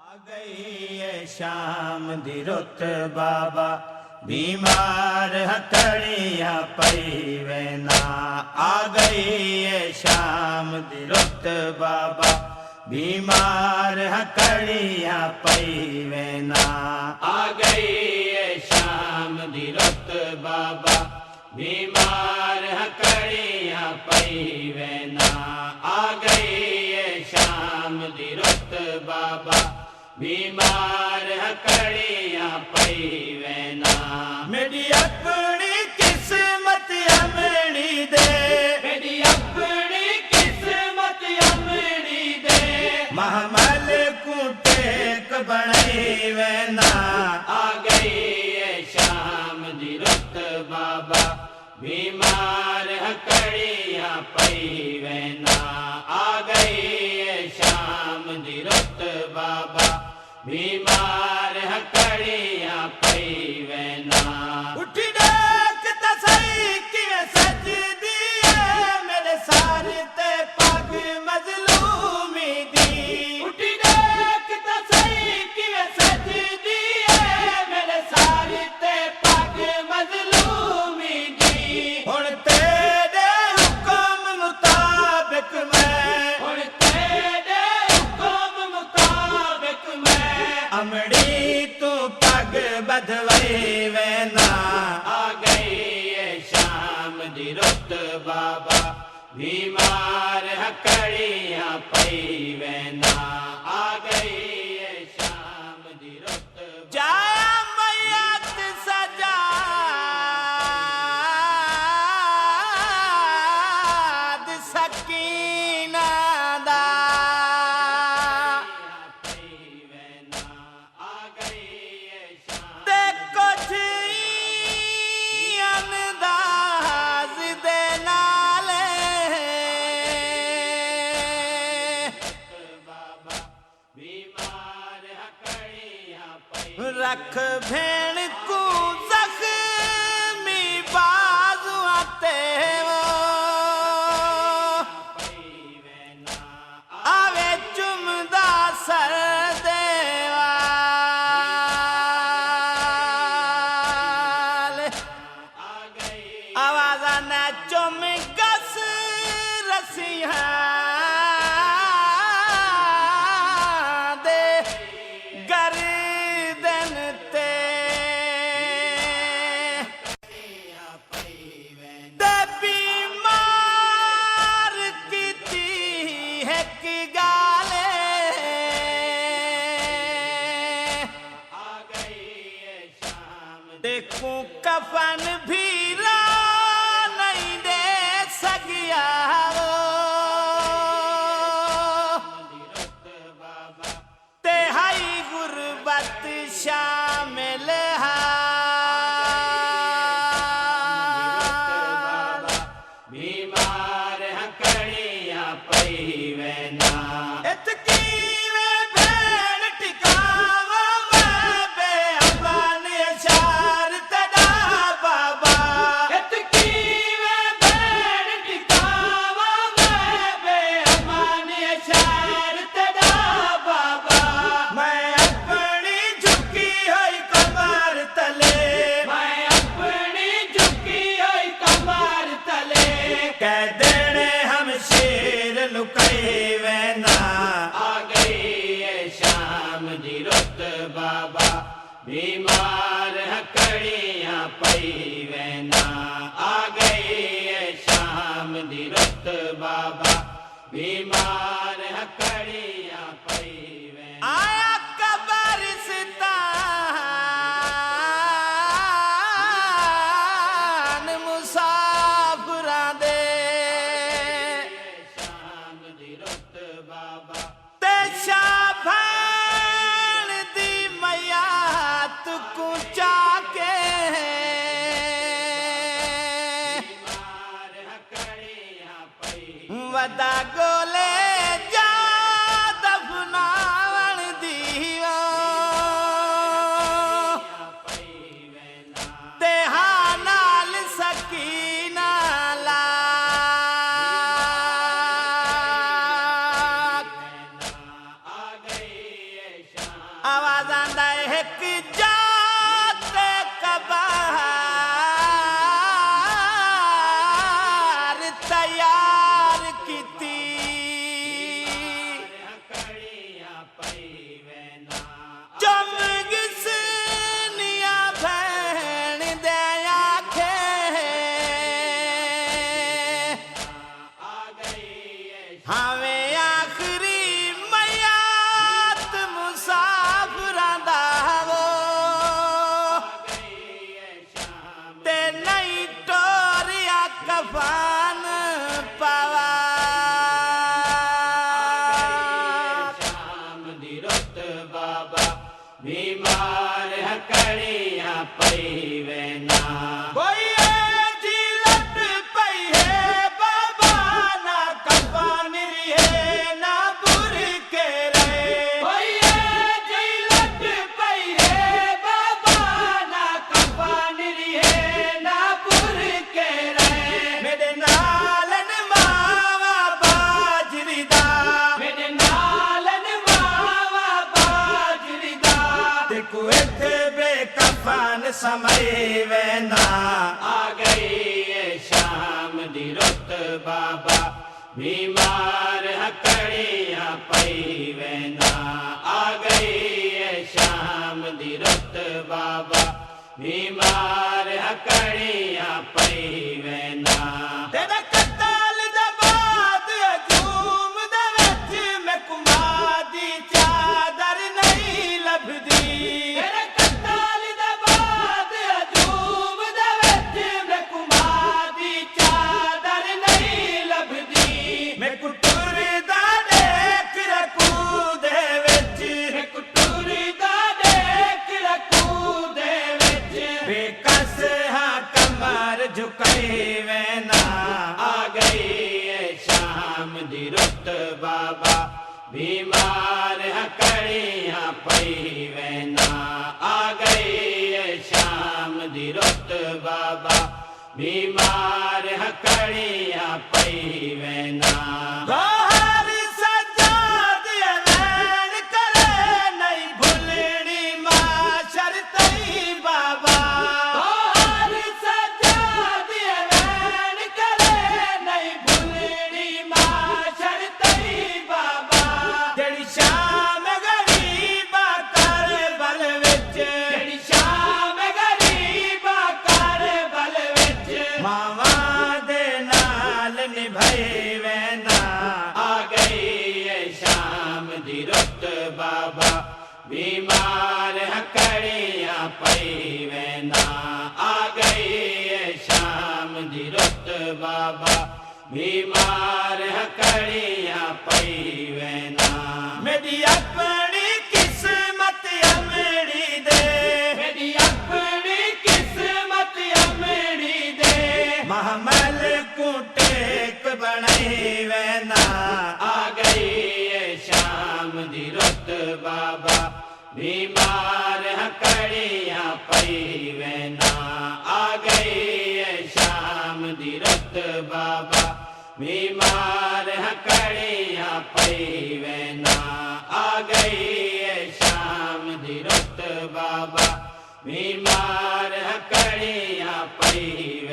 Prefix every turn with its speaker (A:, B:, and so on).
A: आ गई है शाम दी रुत बाबा बीमार हथड़ियां पई वेना। आ गई है शाम दी रुत बाबा बीमार हथड़ियां पई वेना। आ गई है शाम दी रुत बाबा बीमार हथड़ियां पई वेना। आ गई है शाम दी रुत बाबा बीमार हथड़ियां पई वेना। मेरी अपनी किस्मत अमड़ी दे, मेरी अपनी किस्मत अमड़ी दे, महमल को टेक बनाई वेना। आ गई है शाम दी रुत बाबा बीमार हथड़ियां पई वेना। आ गई है शाम दी रुत बाबा बीमार हथड़ियां पई वेना। उठ देख त सही किवें सजदी है मेरे सार ते पग मजलूमी दी। उठ देख त सही किवें सजदी है मेरे सार ते पग मजलूमी दी। हुण तेरे हुक्म मुताबिक मैं, हुण तेरे हुक्म मुताबिक मैं अमड़ी तू पग बधवई वेना। आ गई है शाम दी रुत बाबा बीमार हथड़ियां पई वेना। आ गई है शाम दी रुत जाया मैयत सजा सकीना दा। रख भेण को जख्मी बाजुआ ते वो आवे चुमदा सर देवाल। आवाज़ न चुम गस रसिया दे गर्दन ते बीमार कीती है कि गाले। आ गई है शाम देखूं कफन भी नहीं दे सकिया तेहाई गुरबत शामिल बीमार हथड़ियां पई वेना। इतकी में भेड़ टिकावा मैं बेअबान शार तड़ा बाबा। इतकी में भेड़ टिकावा मैं बेअबान शार तड़ा बाबा। मैं अपनी झुकी हुई कमर तले, मैं अपनी झुकी हुई कमर तले कह देने हम शेर लुकाई वेना। आ गई है शाम दी रुत बाबा बीमार हथड़ियां पई वेना। आ गई है शाम दी रुत बाबा बीमार हथड़ियां पई वेना। आया कब्रिस्तान मुसाफिरां दे शाम दी रुत बाबा ते शाभैण दी मैयात को चाके बीमार हथड़ियां पई वदा गोले जा आवाज आंदा एक जाते कबार तैयार कीती जम गिसनिया भैन दे आखे हावे आखरी मयात मुसाफरां दा वो ते नहीं टोरिया कफान पावा बाबा बीमार हकड़िया पई वेना कोई जिलत पई है बाबा ना कफान है ना बुर के रहे कोई जिलत पई है बाबा ना कफान है ना बुर के रहे मेरे नालन मावा बाजरी दा मेरे नालन मावा बाजरी दा देखो इत्थे बेकफन समय वेना आ गई है शाम दी रुत बाबा बीमार हकड़िया पई वेना आ गई है शाम दी रुत बाबा बीमार हकड़िया पई वेना तेरा कताल दा बाद हजूम दे विच मैं कुमादी चादर नहीं लभदी तेरे कताल दा बाद हजूम दे विच मैं कुमादी चादर नहीं लभदी मैं कुटुर दा देख रखू दे विच मैं कुटुर दा देख रखू दे विच बेकस हां कमर झुकाई वेना आ गई है शाम दी रुत बाबा बीमार हकड़िया पई वेना आ गई है शाम दी रुत बाबा बीमार हकड़िया पई वेना गोहर सजाद ऐलान करे नहीं भुलनी माशर तई बाबा गोहर सजाद ऐलान करे नहीं भुलनी माशर तई बाबा जड़ी शाम गरीबा कर बल विच जड़ी शाम गरीबा कर बल विच मावा दे नाल निभाई वेना आ गई है शाम दी रुत बाबा बीमार हकड़िया पई वेना आ गई है शाम दी रुत बाबा बीमार हकड़िया पई वेना मेरी अपनी किस्मत अमड़ी दे मेरी अपनी किस्मत अमड़ी दे महमल को टेक बनाई वेना आ गई है शाम दी रुत बाबा बीमार हकड़िया पई वेना आ गई है शाम दी रुत बाबा बीमार हकड़िया पई वेना आ गई है शाम दी रुत बाबा बीमार हकड़िया पई